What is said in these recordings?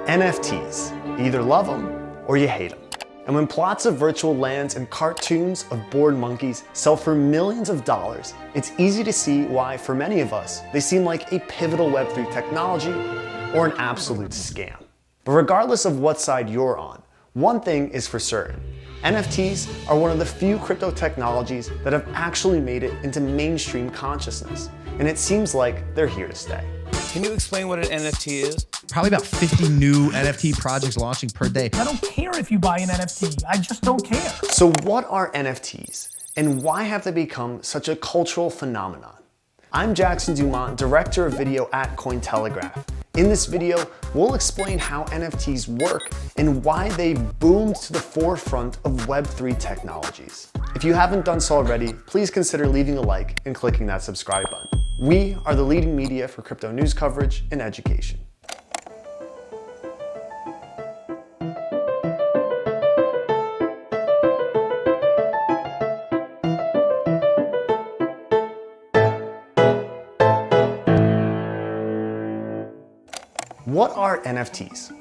NFTs. You either love them or you hate them. And when plots of virtual lands and cartoons of bored monkeys sell for millions of dollars, it's easy to see why, for many of us, they seem like a pivotal Web3 technology or an absolute scam. But regardless of what side you're on, one thing is for certain. NFTs are one of the few crypto technologies that have actually made it into mainstream consciousness. And it seems like they're here to stay. Can you explain what an NFT is? Probably about 50 new NFT projects launching per day. I don't care if you buy an NFT. I just don't care. So what are NFTs and why have they become such a cultural phenomenon? I'm Jackson Dumont, Director of Video at Cointelegraph. In this video, we'll explain how NFTs work and why they boomed to the forefront of Web3 technologies. If you haven't done so already, please consider leaving a like and clicking that subscribe button. We are the leading media for crypto news coverage and education. What are NFTs?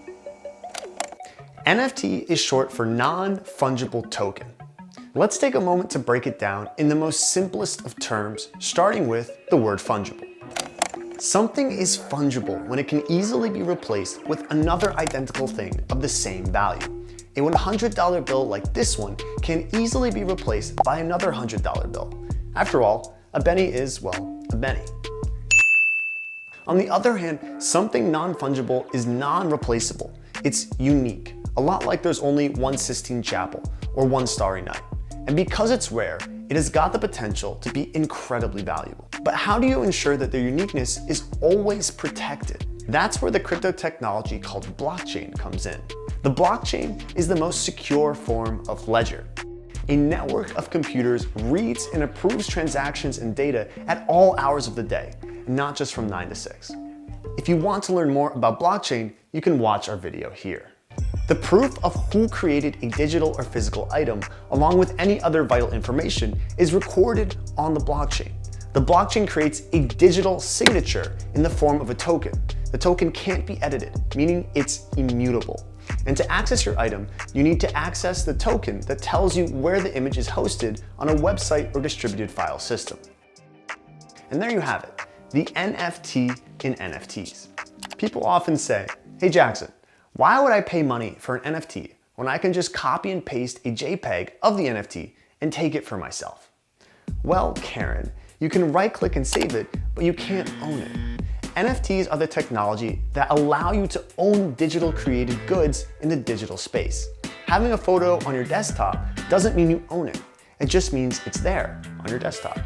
NFT is short for non-fungible token. Let's take a moment to break it down in the most simplest of terms, starting with the word fungible. Something is fungible when it can easily be replaced with another identical thing of the same value. A $100 bill like this one can easily be replaced by another $100 bill. After all, a penny is, well, a penny. On the other hand, something non-fungible is non-replaceable. It's unique, a lot like there's only one Sistine Chapel or one Starry Night. And because it's rare, it has got the potential to be incredibly valuable. But how do you ensure that their uniqueness is always protected? That's where the crypto technology called blockchain comes in. The blockchain is the most secure form of ledger. A network of computers reads and approves transactions and data at all hours of the day, not just from 9 to 6. If you want to learn more about blockchain, you can watch our video here. The proof of who created a digital or physical item, along with any other vital information, is recorded on the blockchain. The blockchain creates a digital signature in the form of a token. The token can't be edited, meaning it's immutable. And to access your item, you need to access the token that tells you where the image is hosted on a website or distributed file system. And there you have it, the NFT in NFTs. People often say, hey Jackson, why would I pay money for an NFT when I can just copy and paste a JPEG of the NFT and take it for myself? Well, Karen, you can right-click and save it, but you can't own it. NFTs are the technology that allow you to own digital created goods in the digital space. Having a photo on your desktop doesn't mean you own it. It just means it's there on your desktop.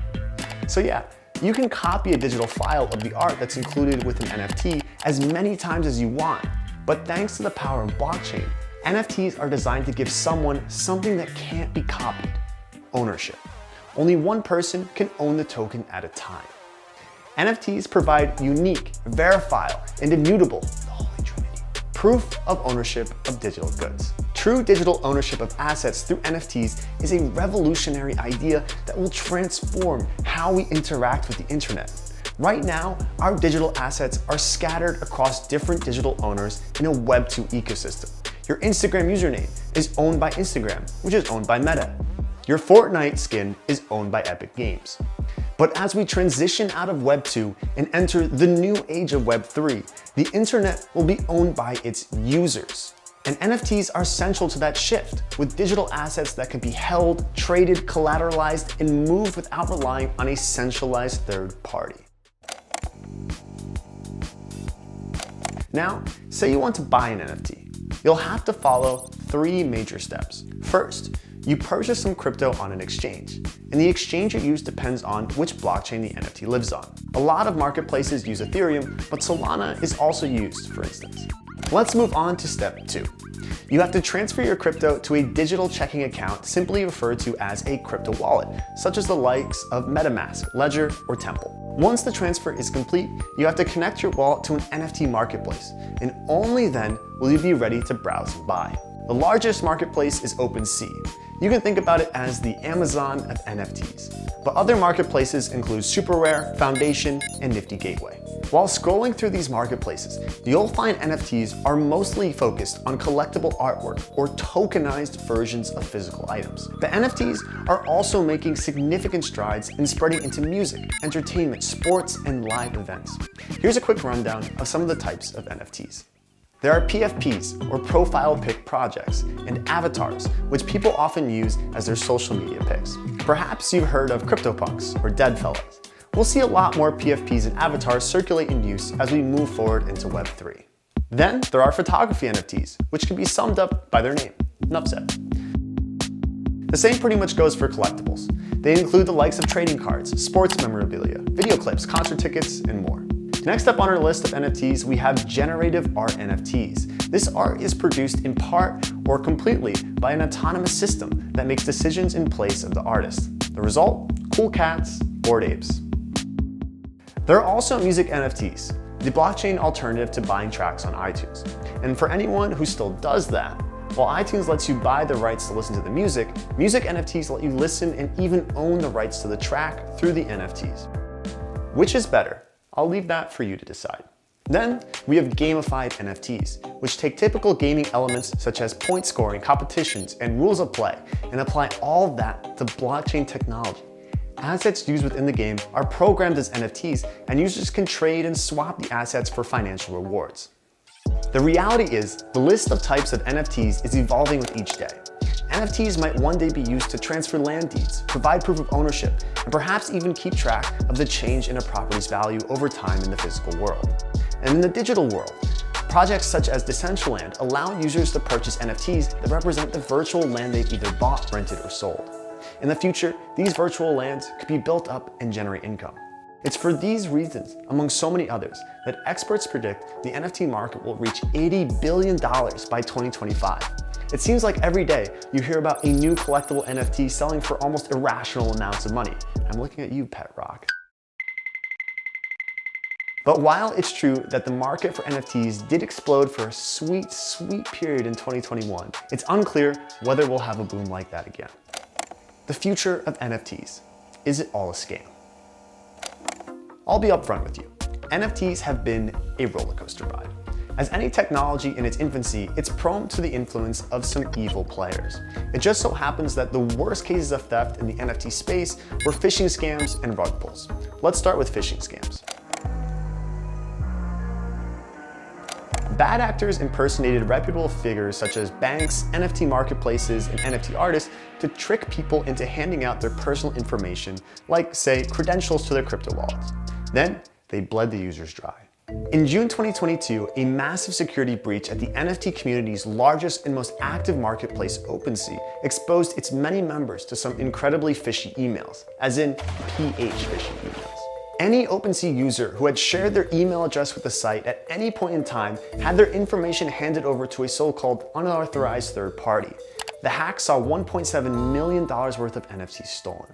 So yeah, you can copy a digital file of the art that's included with an NFT as many times as you want. But thanks to the power of blockchain, NFTs are designed to give someone something that can't be copied: ownership. Only one person can own the token at a time. NFTs provide unique, verifiable, and immutable, the holy trinity, proof of ownership of digital goods. True digital ownership of assets through NFTs is a revolutionary idea that will transform how we interact with the internet. Right now, our digital assets are scattered across different digital owners in a Web2 ecosystem. Your Instagram username is owned by Instagram, which is owned by Meta. Your Fortnite skin is owned by Epic Games. But as we transition out of Web 2 and enter the new age of Web 3, the internet will be owned by its users. And NFTs are central to that shift, with digital assets that can be held, traded, collateralized, and moved without relying on a centralized third party. Now, say you want to buy an NFT. You'll have to follow 3 major steps. First, you purchase some crypto on an exchange, and the exchange you use depends on which blockchain the NFT lives on. A lot of marketplaces use Ethereum, but Solana is also used, for instance. Let's move on to step 2. You have to transfer your crypto to a digital checking account, simply referred to as a crypto wallet, such as the likes of MetaMask, Ledger, or Temple. Once the transfer is complete, you have to connect your wallet to an NFT marketplace, and only then will you be ready to browse and buy. The largest marketplace is OpenSea. You can think about it as the Amazon of NFTs. But other marketplaces include SuperRare, Foundation, and Nifty Gateway. While scrolling through these marketplaces, you'll find NFTs are mostly focused on collectible artwork or tokenized versions of physical items. The NFTs are also making significant strides in spreading into music, entertainment, sports, and live events. Here's a quick rundown of some of the types of NFTs. There are PFPs, or profile pic projects, and avatars, which people often use as their social media pics. Perhaps you've heard of CryptoPunks or Deadfellas. We'll see a lot more PFPs and avatars circulate in use as we move forward into Web3. Then there are photography NFTs, which can be summed up by their name, enough said. The same pretty much goes for collectibles. They include the likes of trading cards, sports memorabilia, video clips, concert tickets, and more. Next up on our list of NFTs, we have generative art NFTs. This art is produced in part or completely by an autonomous system that makes decisions in place of the artist. The result? Cool cats, bored apes. There are also music NFTs, the blockchain alternative to buying tracks on iTunes. And for anyone who still does that, while iTunes lets you buy the rights to listen to the music, music NFTs let you listen and even own the rights to the track through the NFTs. Which is better? I'll leave that for you to decide. Then we have gamified NFTs, which take typical gaming elements such as point scoring, competitions, and rules of play, and apply all of that to blockchain technology. Assets used within the game are programmed as NFTs, and users can trade and swap the assets for financial rewards. The reality is, the list of types of NFTs is evolving with each day. NFTs might one day be used to transfer land deeds, provide proof of ownership, and perhaps even keep track of the change in a property's value over time in the physical world. And in the digital world, projects such as Decentraland allow users to purchase NFTs that represent the virtual land they've either bought, rented, or sold. In the future, these virtual lands could be built up and generate income. It's for these reasons, among so many others, that experts predict the NFT market will reach $80 billion by 2025. It seems like every day you hear about a new collectible NFT selling for almost irrational amounts of money. I'm looking at you, Pet Rock. But while it's true that the market for NFTs did explode for a sweet period in 2021, it's unclear whether we'll have a boom like that again. The future of NFTs. Is it all a scam? I'll be upfront with you. NFTs have been a roller coaster ride. As any technology in its infancy, it's prone to the influence of some evil players. It just so happens that the worst cases of theft in the NFT space were phishing scams and rug pulls. Let's start with phishing scams. Bad actors impersonated reputable figures such as banks, NFT marketplaces, and NFT artists to trick people into handing out their personal information, like, say, credentials to their crypto wallets. Then, they bled the users dry. In June 2022, a massive security breach at the NFT community's largest and most active marketplace, OpenSea, exposed its many members to some incredibly fishy emails, as in PH phishing emails. Any OpenSea user who had shared their email address with the site at any point in time had their information handed over to a so-called unauthorized third party. The hack saw $1.7 million worth of NFTs stolen.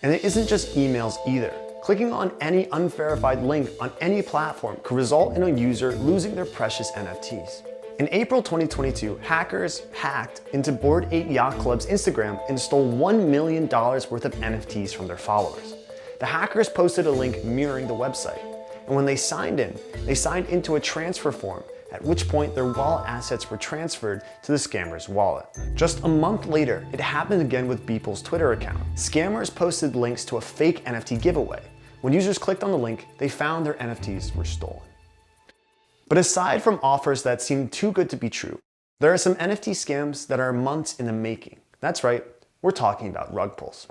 And it isn't just emails either. Clicking on any unverified link on any platform could result in a user losing their precious NFTs. In April 2022, hackers hacked into Bored Ape Yacht Club's Instagram and stole $1 million worth of NFTs from their followers. The hackers posted a link mirroring the website, and when they signed into a transfer form, at which point their wallet assets were transferred to the scammer's wallet. Just a month later, it happened again with Beeple's Twitter account. Scammers posted links to a fake NFT giveaway. When users clicked on the link, they found their NFTs were stolen. But aside from offers that seem too good to be true, there are some NFT scams that are months in the making. That's right, we're talking about rug pulls.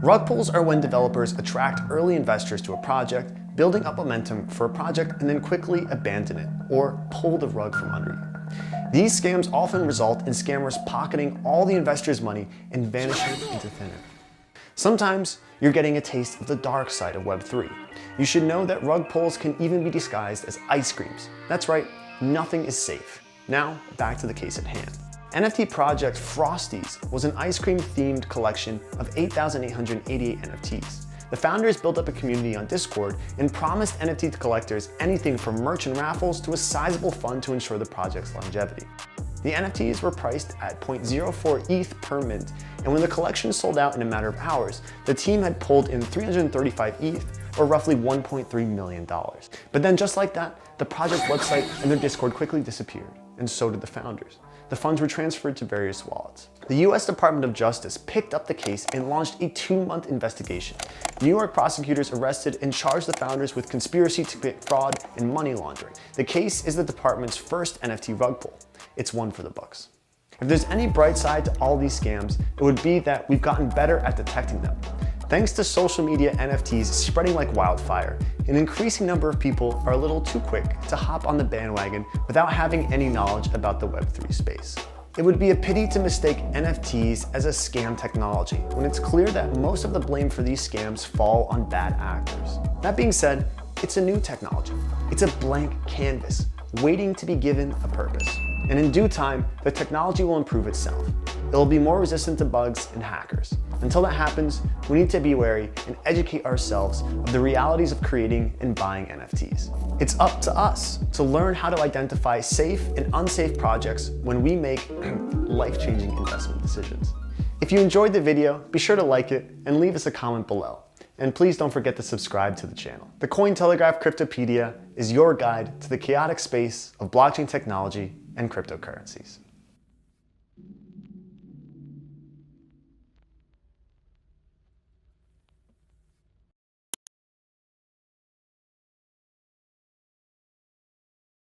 Rug pulls are when developers attract early investors to a project, building up momentum for a project and then quickly abandon it or pull the rug from under you. These scams often result in scammers pocketing all the investors' money and vanishing into thin air. Sometimes you're getting a taste of the dark side of Web3. You should know that rug pulls can even be disguised as ice creams. That's right, nothing is safe. Now, back to the case at hand. NFT project Frosties was an ice cream themed collection of 8,888 NFTs. The founders built up a community on Discord and promised NFT collectors anything from merch and raffles to a sizable fund to ensure the project's longevity. The NFTs were priced at 0.04 ETH per mint, and when the collection sold out in a matter of hours, the team had pulled in 335 ETH, or roughly $1.3 million. But then just like that, the project website and their Discord quickly disappeared, and so did the founders. The funds were transferred to various wallets. The US Department of Justice picked up the case and launched a 2-month investigation. New York prosecutors arrested and charged the founders with conspiracy to commit fraud and money laundering. The case is the department's first NFT rug pull. It's one for the books. If there's any bright side to all these scams, it would be that we've gotten better at detecting them. Thanks to social media NFTs spreading like wildfire, an increasing number of people are a little too quick to hop on the bandwagon without having any knowledge about the Web3 space. It would be a pity to mistake NFTs as a scam technology when it's clear that most of the blame for these scams fall on bad actors. That being said, it's a new technology. It's a blank canvas waiting to be given a purpose. And in due time, the technology will improve itself. It will be more resistant to bugs and hackers. Until that happens, we need to be wary and educate ourselves of the realities of creating and buying NFTs. It's up to us to learn how to identify safe and unsafe projects when we make life-changing investment decisions. If you enjoyed the video, be sure to like it and leave us a comment below. And please don't forget to subscribe to the channel. The Cointelegraph Cryptopedia is your guide to the chaotic space of blockchain technology and cryptocurrencies.